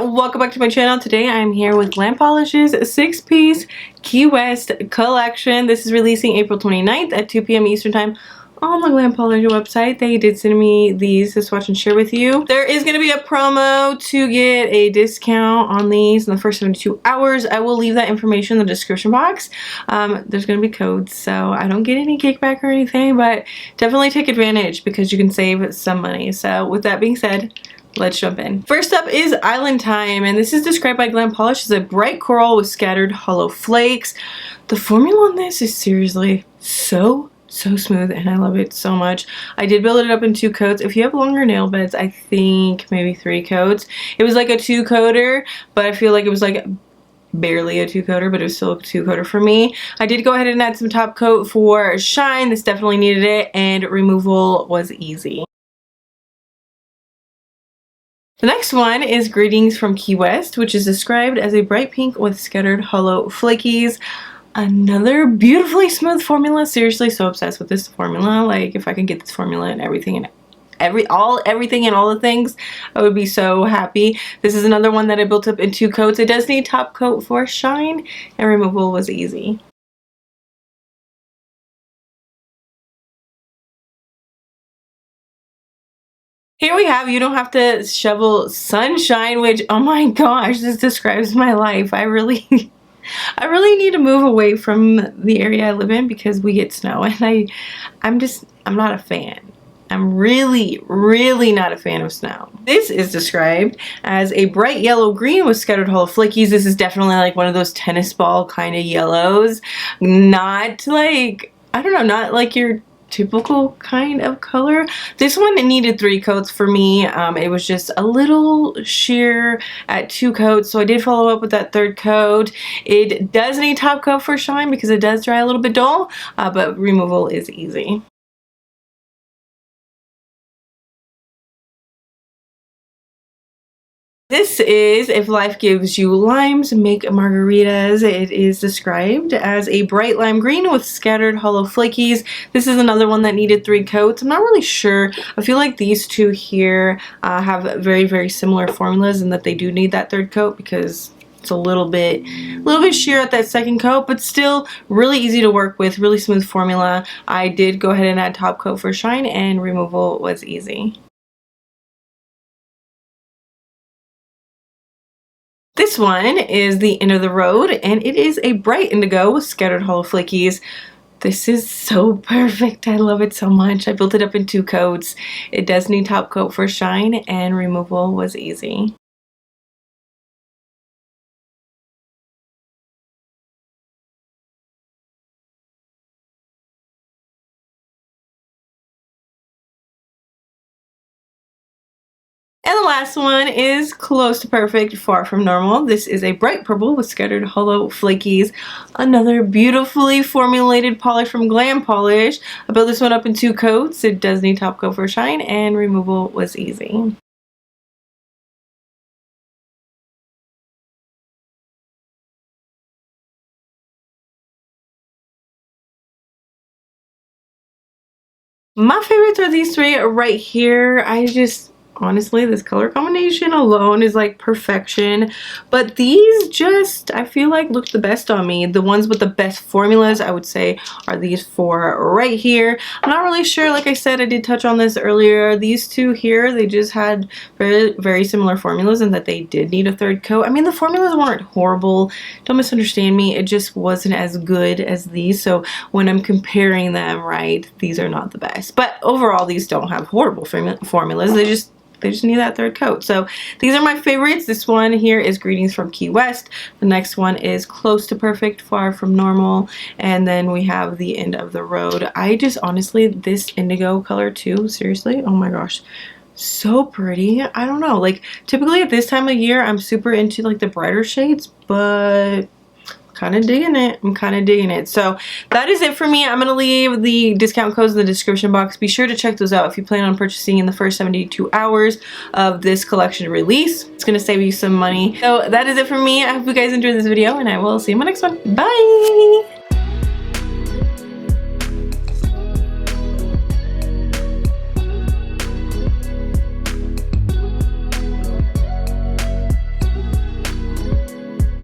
welcome back to my channel. Today I am here with Glam Polish's 6-piece Key West collection. This is releasing April 29th at 2 p.m. Eastern Time on the Glam Polish website. They did send me these to swatch and share with you. There is going to be a promo to get a discount on these in the first 72 hours. I will leave that information in the description box. There's going to be codes, so I don't get any kickback or anything, but definitely take advantage because you can save some money. So with that being said, let's jump in. First up is Island Time, and this is described by Glam Polish as a bright coral with scattered hollow flakes. The formula on this is seriously so smooth, and I love it so much. I did build it up in 2 coats. If you have longer nail beds, I think maybe 3 coats. It was like a 2-coater, but I feel like it was like barely a 2-coater, but it was still a 2-coater for me. I did go ahead and add some top coat for shine. This definitely needed it, and removal was easy. The next one is Greetings from Key West, which is described as a bright pink with scattered hollow flakies. Another beautifully smooth formula. Seriously, so obsessed with this formula. Like, if I could get this formula and everything and everything and all the things, I would be so happy. This is another one that I built up in 2 coats. It does need top coat for shine, and removal was easy. Here we have You Don't Have to Shovel Sunshine, which, oh my gosh, this describes my life. I really need to move away from the area I live in because we get snow, and I'm not a fan. I'm really not a fan of snow. This is described as a bright yellow green with scattered hollow flakies. This is definitely like one of those tennis ball kind of yellows. Not like, I don't know, not like your typical kind of color. This one needed 3 coats for me. It was just a little sheer at 2 coats, so I did follow up with that 3rd coat. It does need top coat for shine because it does dry a little bit dull, but removal is easy. This is If Life Gives You Limes, Make Margaritas. It is described as a bright lime green with scattered hollow flakies. This is another one that needed 3 coats. I'm not really sure. I feel like these 2 here have very similar formulas, and that they do need that 3rd coat because it's a little bit sheer at that 2nd coat, but still really easy to work with, really smooth formula. I did go ahead and add top coat for shine, and removal was easy. This one is The End of the Road, and it is a bright indigo with scattered hollow flakies. This is so perfect. I love it so much. I built it up in 2 coats. It does need top coat for shine, and removal was easy. And the last one is Close to Perfect, Far from Normal. This is a bright purple with scattered hollow flakies. Another beautifully formulated polish from Glam Polish. I built this one up in 2 coats. It does need top coat for shine, and removal was easy. My favorites are these 3 right here. Honestly, this color combination alone is like perfection, but these just, I feel like, look the best on me. The ones with the best formulas, I would say, are these 4 right here. I'm not really sure. Like I said, I did touch on this earlier. These 2 here, they just had very similar formulas, and that they did need a 3rd coat. I mean, the formulas weren't horrible. Don't misunderstand me. It just wasn't as good as these. So when I'm comparing them, right, these are not the best. But overall, these don't have horrible formulas. They just need that 3rd coat. So these are my favorites. This one here is Greetings from Key West. The next one is Close to Perfect, Far from Normal. And then we have The End of the Road. I just, honestly, this indigo color too, seriously, oh my gosh, so pretty. I don't know, like, typically at this time of year, I'm super into like the brighter shades, but kind of digging it. I'm kind of digging it. So that is it for me. I'm going to leave the discount codes in the description box. Be sure to check those out if you plan on purchasing in the first 72 hours of this collection release. It's going to save you some money. So that is it for me. I hope you guys enjoyed this video, and I will see you in my next one. Bye!